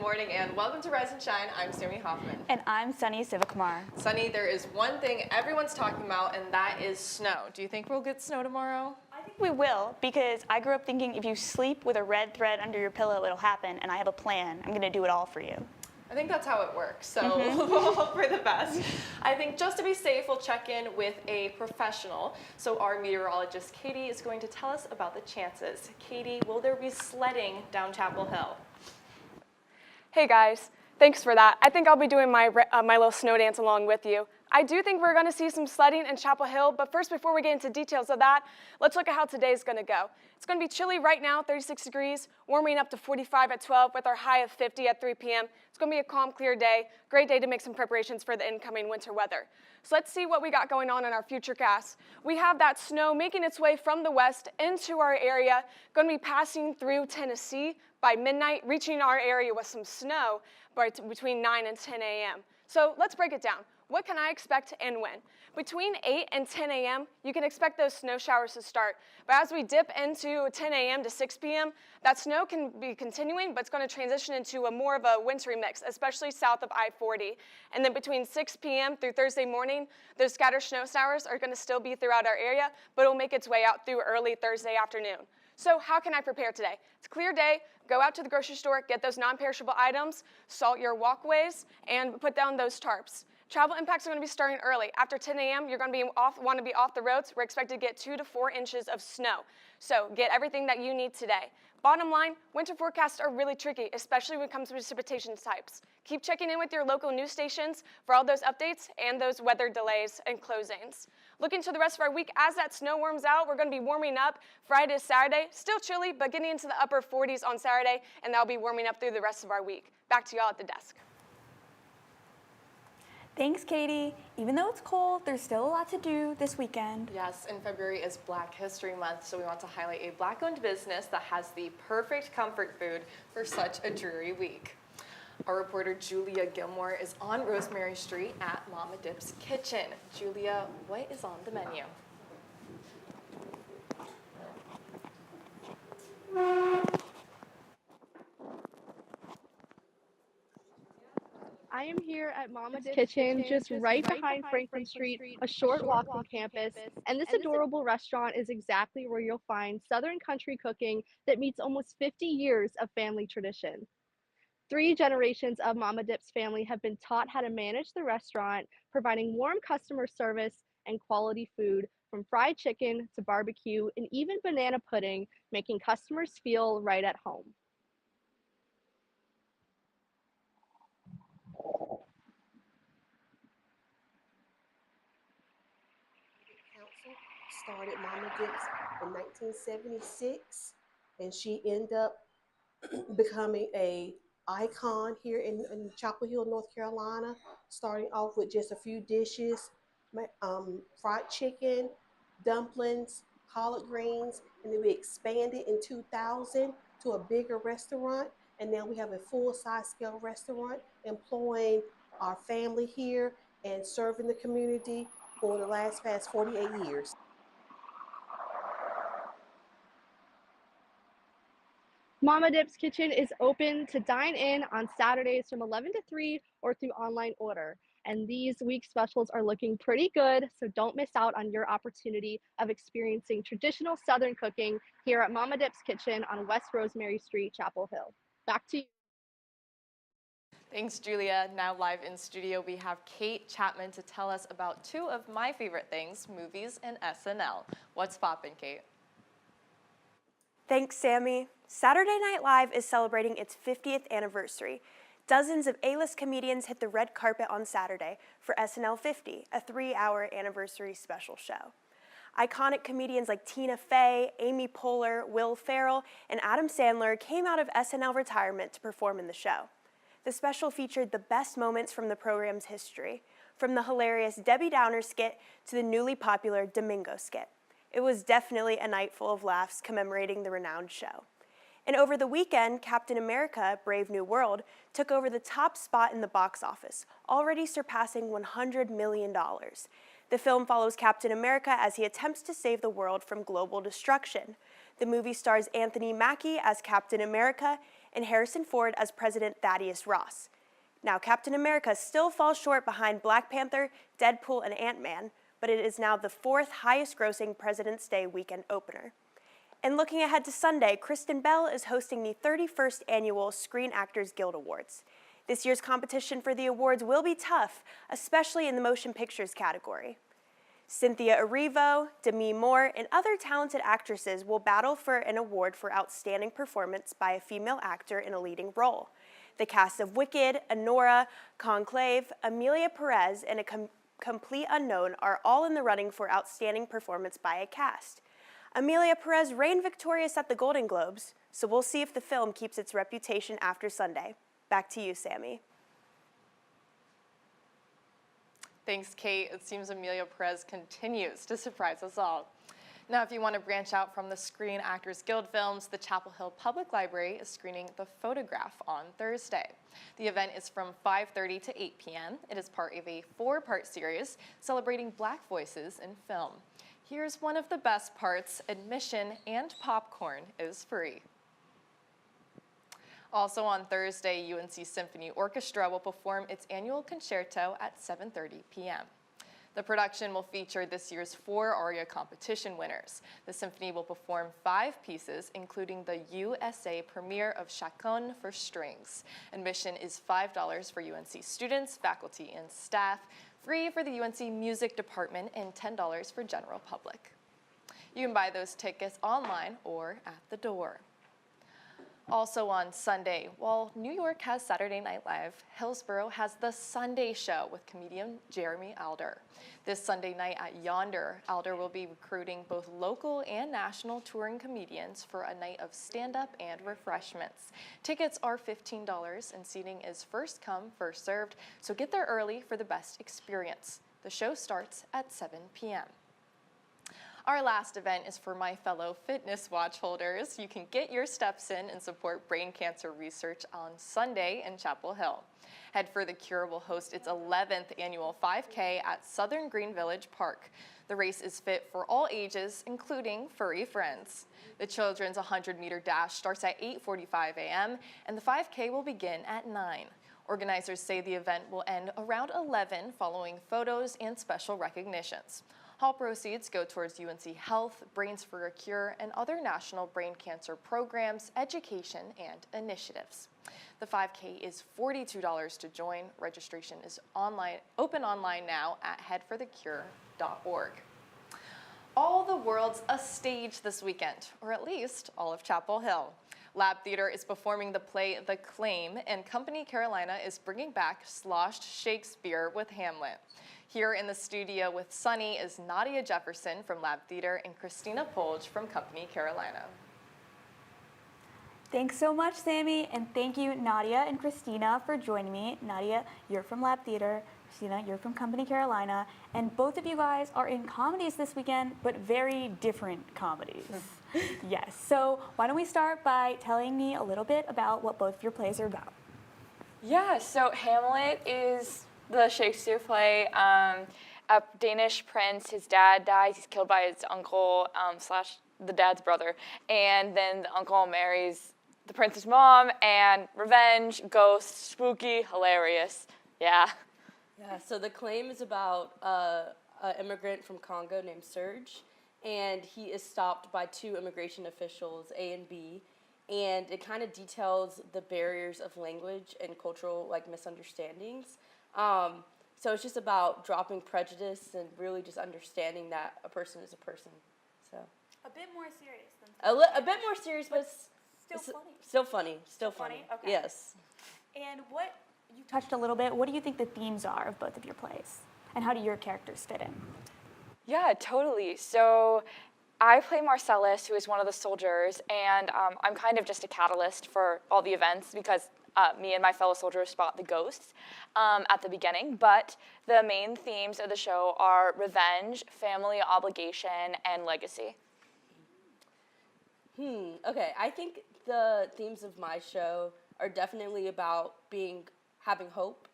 morning and welcome to Rise and Shine. I'm Sammy Hoffman. And I'm Sunny Sivakumar. Sunny, there is one thing everyone's talking about, and that is snow. Do you think we'll get snow tomorrow? I think we will, because I grew up thinking if you sleep with a red thread under your pillow, it'll happen, and I have a plan. I'm going to do it all for you. I think that's how it works, so we'll hope for the best. I think just to be safe, we'll check in with a professional. So our meteorologist, Katie, is going to tell us about the chances. Katie, will there be sledding down Chapel Hill? Hey guys, thanks for that. I think I'll be doing my little snow dance along with you. I do think we're going to see some sledding in Chapel Hill, but first, before we get into details of that, let's look at how today's going to go. It's going to be chilly right now, 36 degrees, warming up to 45 at 12 with our high of 50 at 3 p.m. It's going to be a calm, clear day. Great day to make some preparations for the incoming winter weather. So let's see what we got going on in our futurecast. We have that snow making its way from the west into our area, going to be passing through Tennessee by midnight, reaching our area with some snow between 9 and 10 a.m. So let's break it down. What can I expect and when? Between 8 and 10 a.m., you can expect those snow showers to start. But as we dip into 10 a.m. to 6 p.m., that snow can be continuing, but it's going to transition into more of a wintry mix, especially south of I-40. And then between 6 p.m. through Thursday morning, those scattered snow showers are going to still be throughout our area, but it'll make its way out through early Thursday afternoon. So how can I prepare today? It's a clear day. Go out to the grocery store, get those non-perishable items, salt your walkways, and put down those tarps. Travel impacts are going to be starting early. After 10 a.m., you're going to want to be off the roads. We're expected to get 2 to 4 inches of snow. So get everything that you need today. Bottom line, winter forecasts are really tricky, especially when it comes to precipitation types. Keep checking in with your local news stations for all those updates and those weather delays and closings. Looking to the rest of our week, as that snow warms out, we're going to be warming up Friday to Saturday. Still chilly, but getting into the upper 40s on Saturday, and that'll be warming up through the rest of our week. Back to y'all at the desk. Thanks, Katie. Even though it's cold, there's still a lot to do this weekend. Yes, and February is Black History Month, so we want to highlight a Black-owned business that has the perfect comfort food for such a dreary week. Our reporter Julia Gilmore is on Rosemary Street at Mama Dip's Kitchen. Julia, what is on the menu? I am here at Mama Dip's Kitchen, just right behind Franklin Street, a short walk from campus. And this adorable restaurant is exactly where you'll find Southern country cooking that meets almost 50 years of family tradition. 3 generations of Mama Dip's family have been taught how to manage the restaurant, providing warm customer service and quality food, from fried chicken to barbecue and even banana pudding, making customers feel right at home. Council started Mama Dip's in 1976, and she ended up becoming a icon here in Chapel Hill, North Carolina, starting off with just a few dishes, fried chicken, dumplings, collard greens, and then we expanded in 2000 to a bigger restaurant, and now we have a full-size scale restaurant employing our family here and serving the community for the past 48 years. Mama Dip's Kitchen is open to dine in on Saturdays from 11 to 3 or through online order. And these week specials are looking pretty good, so don't miss out on your opportunity of experiencing traditional Southern cooking here at Mama Dip's Kitchen on West Rosemary Street, Chapel Hill. Back to you. Thanks, Julia. Now live in studio, we have Kate Chapman to tell us about 2 of my favorite things, movies and SNL. What's poppin', Kate? Thanks, Sammy. Saturday Night Live is celebrating its 50th anniversary. Dozens of A-list comedians hit the red carpet on Saturday for SNL 50, a 3-hour anniversary special show. Iconic comedians like Tina Fey, Amy Poehler, Will Ferrell, and Adam Sandler came out of SNL retirement to perform in the show. The special featured the best moments from the program's history, from the hilarious Debbie Downer skit to the newly popular Domingo skit. It was definitely a night full of laughs commemorating the renowned show. And over the weekend, Captain America: Brave New World took over the top spot in the box office, already surpassing $100 million. The film follows Captain America as he attempts to save the world from global destruction. The movie stars Anthony Mackie as Captain America and Harrison Ford as President Thaddeus Ross. Now, Captain America still falls short behind Black Panther, Deadpool, and Ant-Man, but it is now the 4th highest grossing President's Day weekend opener. And looking ahead to Sunday, Kristen Bell is hosting the 31st annual Screen Actors Guild Awards. This year's competition for the awards will be tough, especially in the motion pictures category. Cynthia Erivo, Demi Moore, and other talented actresses will battle for an award for outstanding performance by a female actor in a leading role. The cast of Wicked, Anora, Conclave, Amelia Perez, and a complete unknown are all in the running for outstanding performance by a cast. Amelia Perez reigned victorious at the Golden Globes, so we'll see if the film keeps its reputation after Sunday. Back to you, Sammy. Thanks, Kate. It seems Amelia Perez continues to surprise us all. Now, if you want to branch out from the Screen Actors Guild films, the Chapel Hill Public Library is screening The Photograph on Thursday. The event is from 5:30 to 8 p.m. It is part of a 4-part series celebrating Black voices in film. Here's one of the best parts: admission and popcorn is free. Also on Thursday, UNC Symphony Orchestra will perform its annual concerto at 7:30 p.m. The production will feature this year's 4 aria competition winners. The symphony will perform 5 pieces, including the USA premiere of Chaconne for strings. Admission is $5 for UNC students, faculty, and staff, free for the UNC Music Department, and $10 for general public. You can buy those tickets online or at the door. Also on Sunday, while New York has Saturday Night Live, Hillsborough has The Sunday Show with comedian Jeremy Alder. This Sunday night at Yonder, Alder will be recruiting both local and national touring comedians for a night of stand-up and refreshments. Tickets are $15 and seating is first come, first served, so get there early for the best experience. The show starts at 7 p.m. Our last event is for my fellow Fitness Watch holders. You can get your steps in and support brain cancer research on Sunday in Chapel Hill. Head for the Cure will host its 11th annual 5K at Southern Green Village Park. The race is fit for all ages, including furry friends. The children's 100-meter dash starts at 8:45 a.m., and the 5K will begin at 9. Organizers say the event will end around 11 following photos and special recognitions. All proceeds go towards UNC Health, Brains for a Cure, and other national brain cancer programs, education, and initiatives. The 5K is $42 to join. Registration is open online now at headforthecure.org. All the world's a stage this weekend, or at least all of Chapel Hill. Lab Theater is performing the play The Claim, and Company Carolina is bringing back sloshed Shakespeare with Hamlet. Here in the studio with Sunny is Nadia Jefferson from Lab Theater and Christina Polge from Company Carolina. Thanks so much, Sammy, and thank you, Nadia and Christina, for joining me. Nadia, you're from Lab Theater. Christina, you're from Company Carolina, and both of you guys are in comedies this weekend, but very different comedies. Yes, so why don't we start by telling me a little bit about what both of your plays are about? Yeah, so Hamlet is the Shakespeare play. A Danish prince, his dad dies, he's killed by his uncle slash the dad's brother, and then the uncle marries the prince's mom, and revenge, ghosts, spooky, hilarious. Yeah. Yeah, so The Claim is about an immigrant from Congo named Serge, and he is stopped by 2 immigration officials, A and B, and it kind of details the barriers of language and cultural misunderstandings. So it's just about dropping prejudice and really just understanding that a person is a person. So A bit more serious than a bit more serious, but still funny. Still funny. Okay. Yes. And what you touched a little bit, what do you think the themes are of both of your plays? And how do your characters fit in? Yeah, totally. So I play Marcellus, who is one of the soldiers, and I'm kind of just a catalyst for all the events because me and my fellow soldiers spot the ghosts at the beginning. But the main themes of the show are revenge, family obligation, and legacy. Okay, I think the themes of my show are definitely about having hope,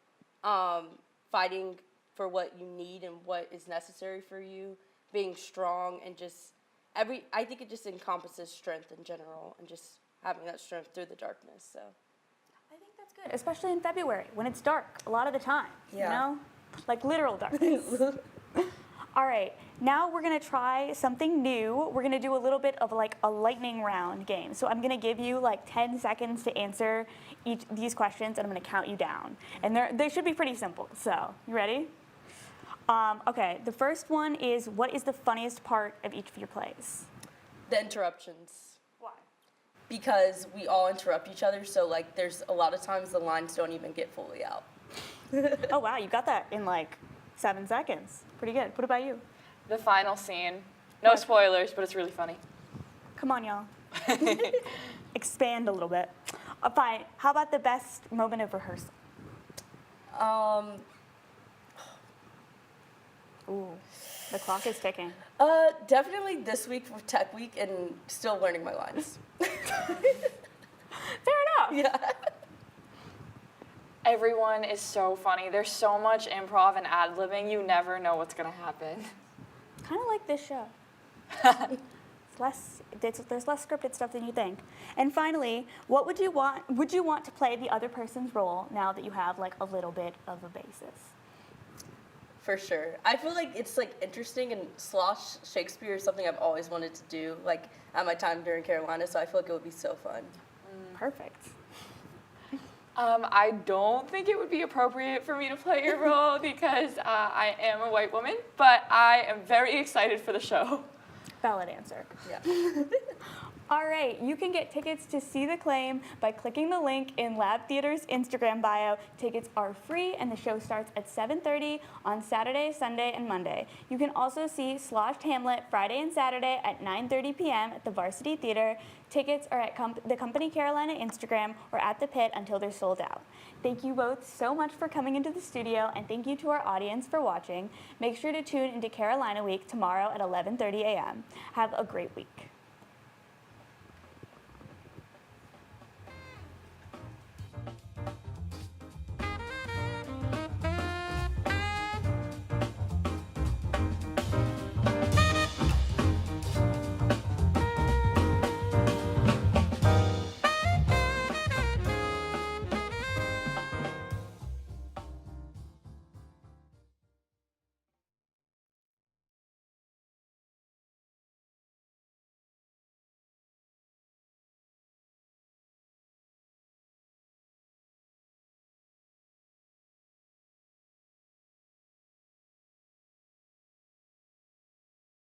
fighting for what you need and what is necessary for you, being strong, and I think it just encompasses strength in general and just having that strength through the darkness. So I think that's good, especially in February when it's dark a lot of the time. Yeah. You know, like literal darkness. All right, now we're gonna try something new. We're gonna do a little bit of like a lightning round game. So I'm gonna give you like 10 seconds to answer these questions, and I'm gonna count you down. And they should be pretty simple. So you ready? Okay, the first one is, what is the funniest part of each of your plays? the interruptions. Why? Because we all interrupt each other, so like there's a lot of times the lines don't even get fully out. Oh wow, you got that in like 7 seconds. Pretty good. What about you? The final scene. No spoilers, but it's really funny. Come on, y'all. Expand a little bit. Fine. How about the best moment of rehearsal? Ooh, the clock is ticking. Definitely this week for Tech Week and still learning my lines. Fair enough. Yeah. Everyone is so funny. There's so much improv and ad-libbing. You never know what's going to happen. Kind of like this show. There's less scripted stuff than you think. And finally, what would you want to play the other person's role now that you have like a little bit of a basis? For sure. I feel like it's like interesting, and slosh Shakespeare is something I've always wanted to do, like at my time during Carolina, so I feel like it would be so fun. Perfect. I don't think it would be appropriate for me to play your role because I am a white woman, but I am very excited for the show. Valid answer. Yeah. All right, you can get tickets to See the Claim by clicking the link in Lab Theater's Instagram bio. Tickets are free and the show starts at 7:30 on Saturday, Sunday, and Monday. You can also see Sloshed Hamlet Friday and Saturday at 9:30 p.m. at the Varsity Theater. Tickets are at the Company Carolina Instagram or at the pit until they're sold out. Thank you both so much for coming into the studio, and thank you to our audience for watching. Make sure to tune into Carolina Week tomorrow at 11:30 a.m. Have a great week.